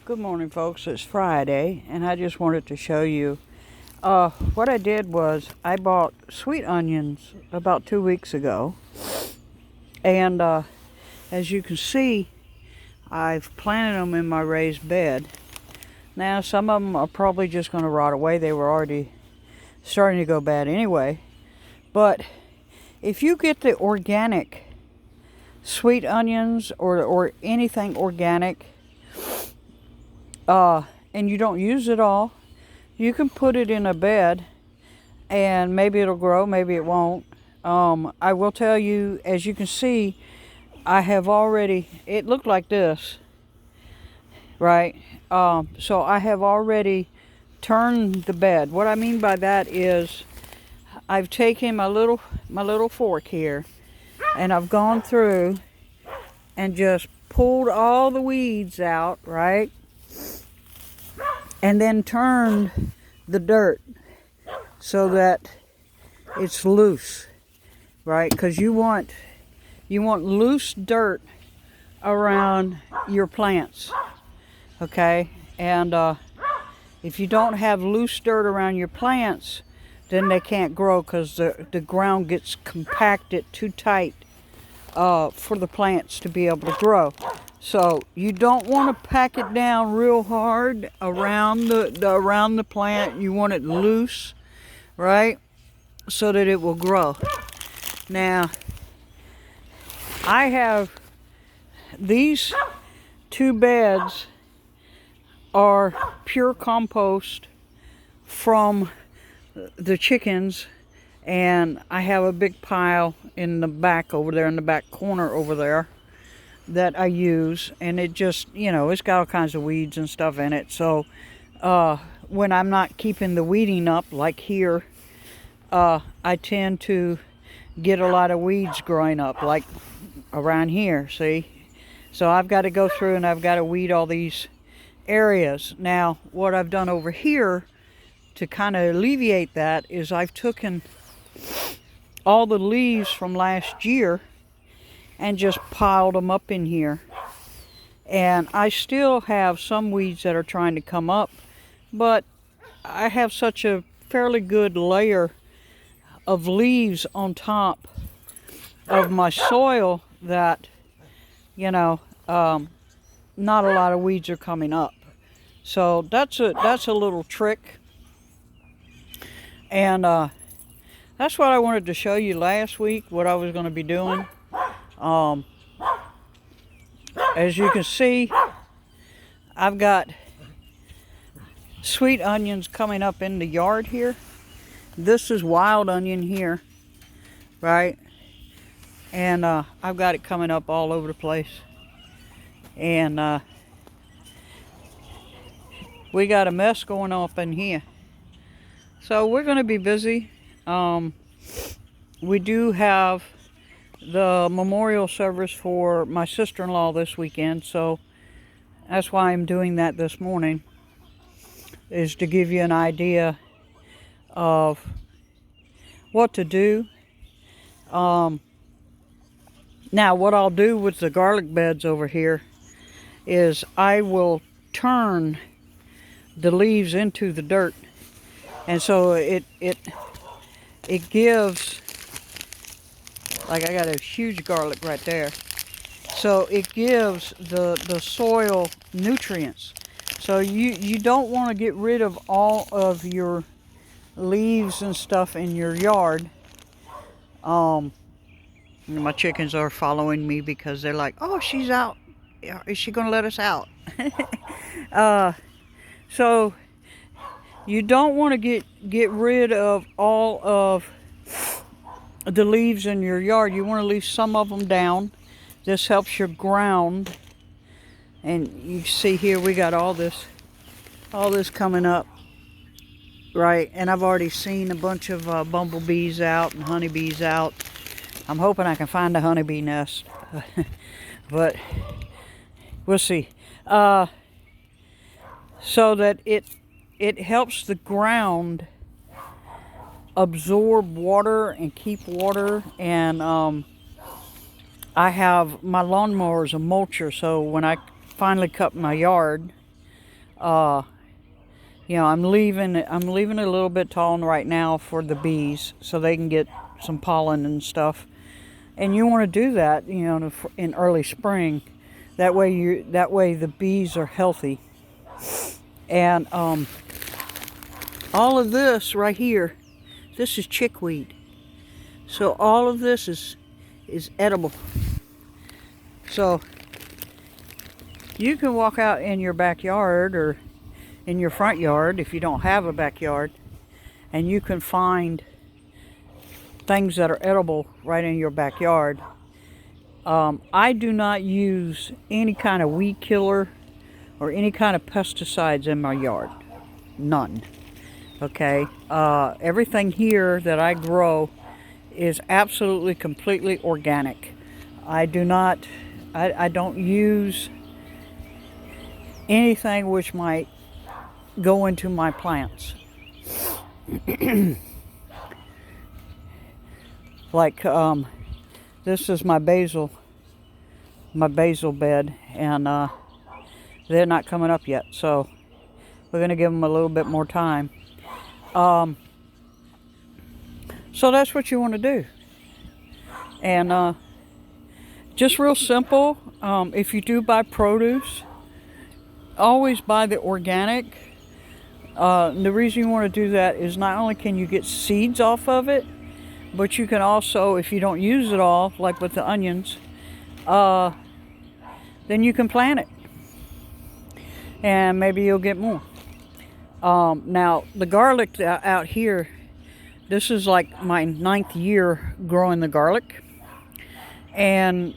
Good morning, folks. It's Friday, and I just wanted to show you what I did was I bought sweet onions about 2 weeks ago, and as you can see, I've planted them in my raised bed. Now, some of them are probably just going to rot away. They were already starting to go bad anyway. But if you get the organic sweet onions or anything organic, and you don't use it all, you can put it in a bed and maybe it'll grow, maybe it won't. I will tell you, as you can see, I have already, it looked like this, right? So I have already turned the bed. What I mean by that is I've taken my little fork here and I've gone through and just pulled all the weeds out, right? And then turned the dirt so that it's loose, right? Because you want loose dirt around your plants, okay? And if you don't have loose dirt around your plants, then they can't grow because the ground gets compacted too tight for the plants to be able to grow. So you don't want to pack it down real hard around the plant. You want it loose, right? So that it will grow. Now, I have these two beds are pure compost from the chickens, and I have a big pile in the back over there, in the back corner over there, that I use, and it just, it's got all kinds of weeds and stuff in it. So when I'm not keeping the weeding up, like here, I tend to get a lot of weeds growing up, like around here, see? So I've got to go through and I've got to weed all these areas. Now, what I've done over here to kind of alleviate that is I've taken all the leaves from last year and just piled them up in here. And I still have some weeds that are trying to come up, but I have such a fairly good layer of leaves on top of my soil that, not a lot of weeds are coming up. So that's a little trick. And that's what I wanted to show you last week, what I was going to be doing. As you can see, I've got sweet onions coming up in the yard here. This is wild onion here, right? And I've got it coming up all over the place. And we got a mess going on up in here. So we're going to be busy. We do have the memorial service for my sister-in-law this weekend, so that's why I'm doing that this morning, is to give you an idea of what to do. Now, what I'll do with the garlic beds over here is I will turn the leaves into the dirt, and so it gives, like, I got a huge garlic right there. So it gives the soil nutrients. So you don't want to get rid of all of your leaves and stuff in your yard. My chickens are following me because they're like, oh, she's out. Is she going to let us out? So you don't want to get rid of all of the leaves in your yard. You want to leave some of them down. This helps your ground. And you see here we got all this coming up, right? And I've already seen a bunch of bumblebees out and honeybees out. I'm hoping I can find a honeybee nest, but we'll see. So that it helps the ground absorb water and keep water. And I have, my lawnmower is a mulcher, so when I finally cut my yard, You know, I'm leaving it a little bit tall right now for the bees so they can get some pollen and stuff. And you want to do that, you know, in early spring. That way the bees are healthy. And all of this right here, this is chickweed. So all of this is edible. So you can walk out in your backyard or in your front yard if you don't have a backyard, and you can find things that are edible right in your backyard. I do not use any kind of weed killer or any kind of pesticides in my yard. None. Okay? Everything here that I grow is absolutely, completely organic. I don't use anything which might go into my plants. Like this is my basil bed, and they're not coming up yet, so we're going to give them a little bit more time. So that's what you want to do. And just real simple. If you do buy produce, always buy the organic. The reason you want to do that is not only can you get seeds off of it, but you can also, if you don't use it all, like with the onions, then you can plant it. And maybe you'll get more. Now, the garlic out here, this is like my 9th year growing the garlic. And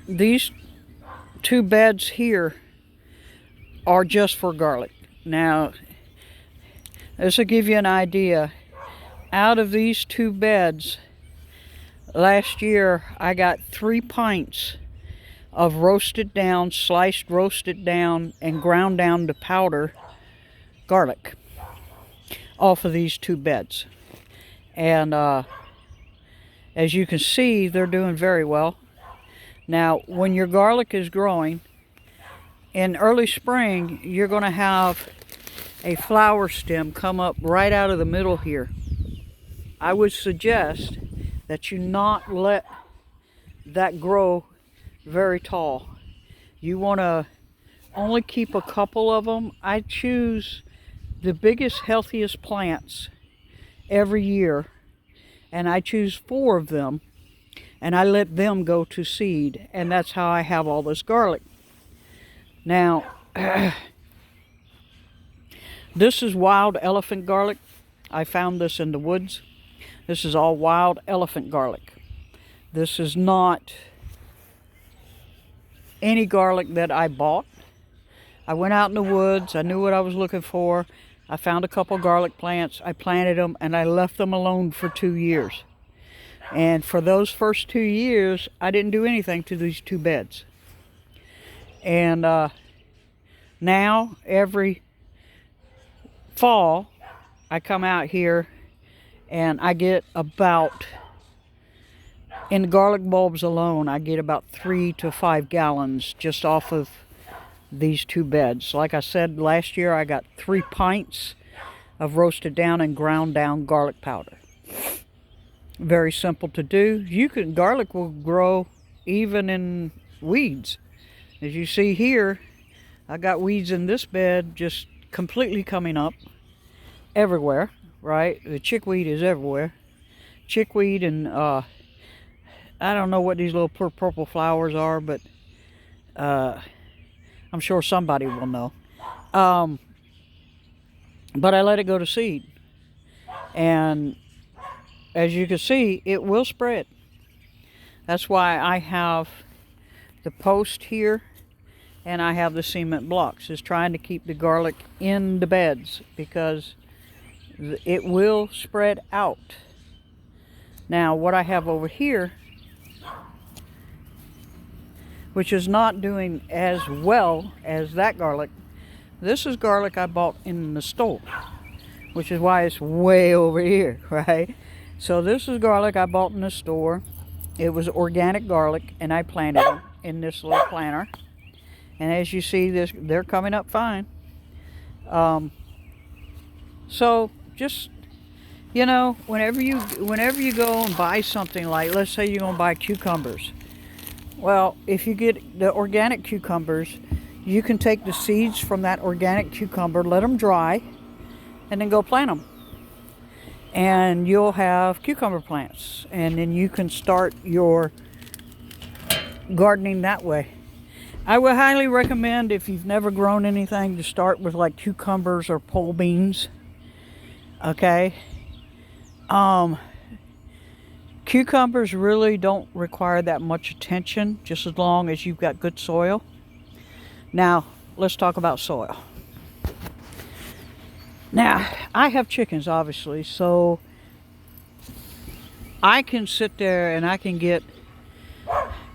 these 2 beds here are just for garlic. Now, this will give you an idea. Out of these 2 beds, last year I got 3 pints of roasted down, sliced roasted down, and ground down to powder garlic off of these 2 beds. And as you can see, they're doing very well. Now, when your garlic is growing, in early spring, you're going to have a flower stem come up right out of the middle here. I would suggest that you not let that grow very tall. You want to only keep a couple of them. I choose the biggest, healthiest plants every year, and I choose 4 of them, and I let them go to seed, and that's how I have all this garlic. Now, this is wild elephant garlic. I found this in the woods. This is all wild elephant garlic. This is not any garlic that I bought. I went out in the woods. I knew what I was looking for. I found a couple garlic plants. I planted them, and I left them alone for 2 years. And for those first 2 years, I didn't do anything to these 2 beds. And now, every fall, I come out here and I get about, in the garlic bulbs alone, I get about 3 to 5 gallons just off of these 2 beds. Like I said, last year I got 3 pints of roasted down and ground down garlic powder. Very simple to do. Garlic will grow even in weeds. As you see here, I got weeds in this bed just completely coming up everywhere, right? The chickweed is everywhere. Chickweed and I don't know what these little purple flowers are, but I'm sure somebody will know. But I let it go to seed. And as you can see, it will spread. That's why I have the post here and I have the cement blocks. It's trying to keep the garlic in the beds because it will spread out. Now, what I have over here, which is not doing as well as that garlic, this is garlic I bought in the store, which is why it's way over here, right? So this is garlic I bought in the store. It was organic garlic, and I planted it in this little planter. And as you see, they're coming up fine. So just, you know, whenever you go and buy something, like let's say you're gonna buy cucumbers. Well, if you get the organic cucumbers, you can take the seeds from that organic cucumber, let them dry, and then go plant them. And you'll have cucumber plants. And then you can start your gardening that way. I would highly recommend, if you've never grown anything, to start with like cucumbers or pole beans. Okay? Cucumbers really don't require that much attention, just as long as you've got good soil. Now, let's talk about soil. Now, I have chickens, obviously, so I can sit there and I can get,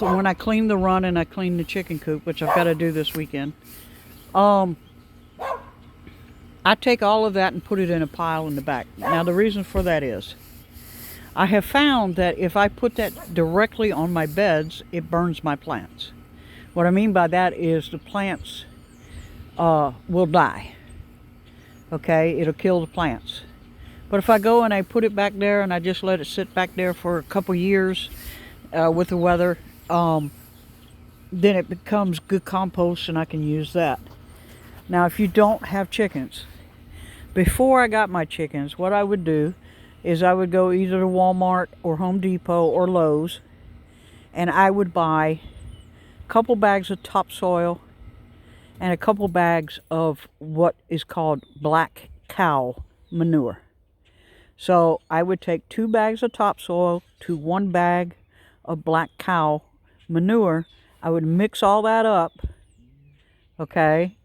when I clean the run and I clean the chicken coop, which I've got to do this weekend, I take all of that and put it in a pile in the back. Now, the reason for that is, I have found that if I put that directly on my beds, it burns my plants. What I mean by that is the plants will die. Okay, it'll kill the plants. But if I go and I put it back there and I just let it sit back there for a couple years with the weather, then it becomes good compost and I can use that. Now, if you don't have chickens, before I got my chickens, what I would do is I would go either to Walmart or Home Depot or Lowe's, and I would buy a couple bags of topsoil and a couple bags of what is called black cow manure. So I would take 2 bags of topsoil to 1 bag of black cow manure. I would mix all that up, okay,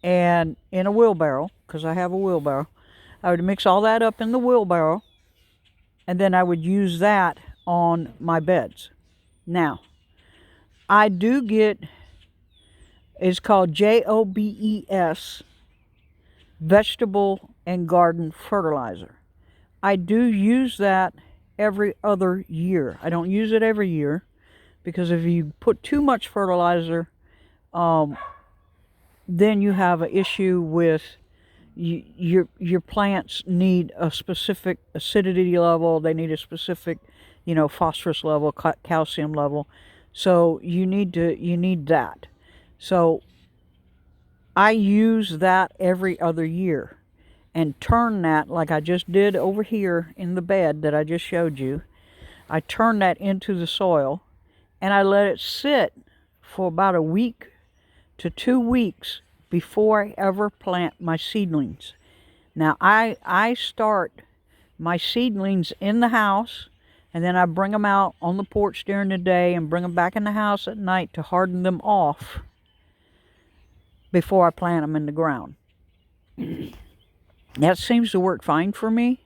and in a wheelbarrow, because I have a wheelbarrow. I would mix all that up in the wheelbarrow, and then I would use that on my beds. Now, I do get, it's called JOBES, vegetable and garden fertilizer. I do use that every other year. I don't use it every year, because if you put too much fertilizer, then you have an issue with your plants need a specific acidity level. They need a specific, phosphorus level, calcium level. So you need that. So I use that every other year and turn that, like I just did over here in the bed that I just showed you. I turn that into the soil and I let it sit for about a week to 2 weeks before I ever plant my seedlings. Now I start my seedlings in the house, and then I bring them out on the porch during the day and bring them back in the house at night to harden them off before I plant them in the ground. That seems to work fine for me.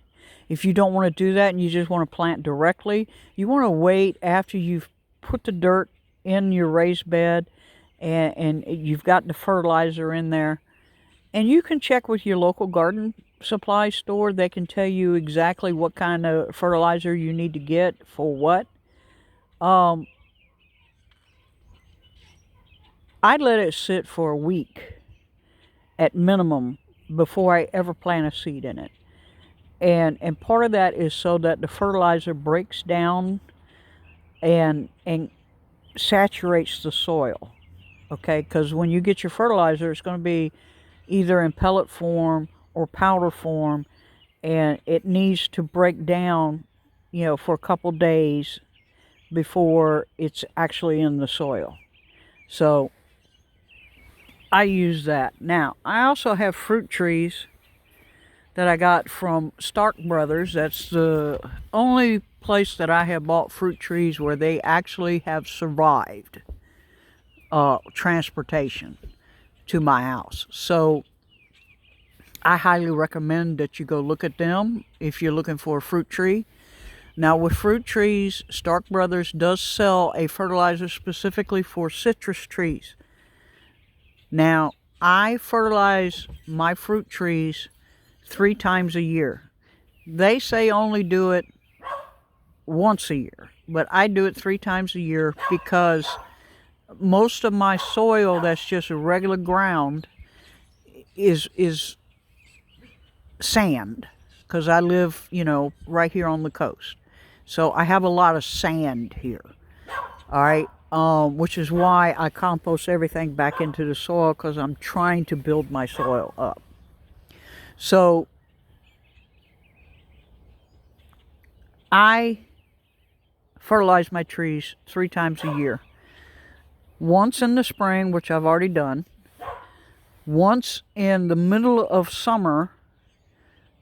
If you don't want to do that and you just want to plant directly, you want to wait after you've put the dirt in your raised bed and you've got the fertilizer in there. And you can check with your local garden supply store. They can tell you exactly what kind of fertilizer you need to get for what. I'd let it sit for a week at minimum before I ever plant a seed in it. And part of that is so that the fertilizer breaks down and saturates the soil. Okay, because when you get your fertilizer, it's going to be either in pellet form or powder form, and it needs to break down, for a couple days before it's actually in the soil. So I use that. Now, I also have fruit trees that I got from Stark Brothers. That's the only place that I have bought fruit trees where they actually have survived transportation to my house. So I highly recommend that you go look at them if you're looking for a fruit tree. Now, with fruit trees, Stark Brothers does sell a fertilizer specifically for citrus trees. Now, I fertilize my fruit trees 3 times a year. They say only do it once a year, but I do it 3 times a year because most of my soil that's just regular ground, is sand, because I live, right here on the coast. So I have a lot of sand here. All right. Which is why I compost everything back into the soil, because I'm trying to build my soil up. So I fertilize my trees 3 times a year. Once in the spring, which I've already done. Once in the middle of summer,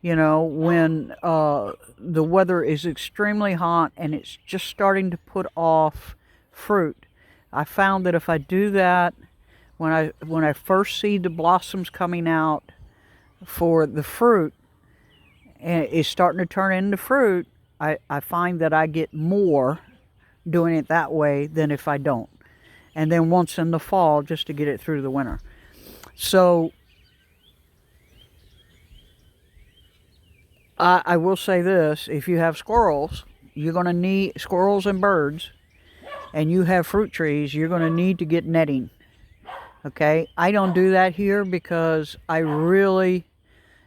when the weather is extremely hot and it's just starting to put off fruit. I found that if I do that, when I first see the blossoms coming out for the fruit, and it's starting to turn into fruit, I find that I get more doing it that way than if I don't. And then once in the fall, just to get it through the winter. So I will say this: if you have squirrels, you're going to need squirrels and birds, and you have fruit trees, you're going to need to get netting. Okay, I don't do that here because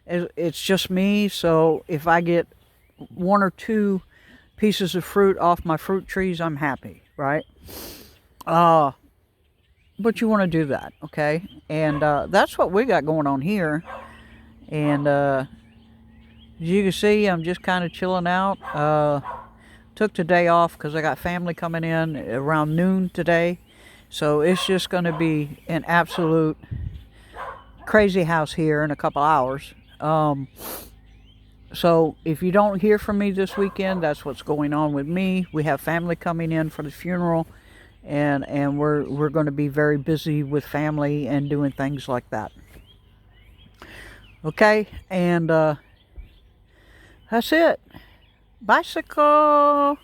it's just me. So if I get 1 or 2 pieces of fruit off my fruit trees, I'm happy, right? But you want to do that, okay? And that's what we got going on here. And as you can see, I'm just kind of chilling out. Took today off because I got family coming in around noon today. So it's just going to be an absolute crazy house here in a couple hours. So if you don't hear from me this weekend, that's what's going on with me. We have family coming in for the funeral, and we're going to be very busy with family and doing things like that. Okay, and that's it. Bicycle.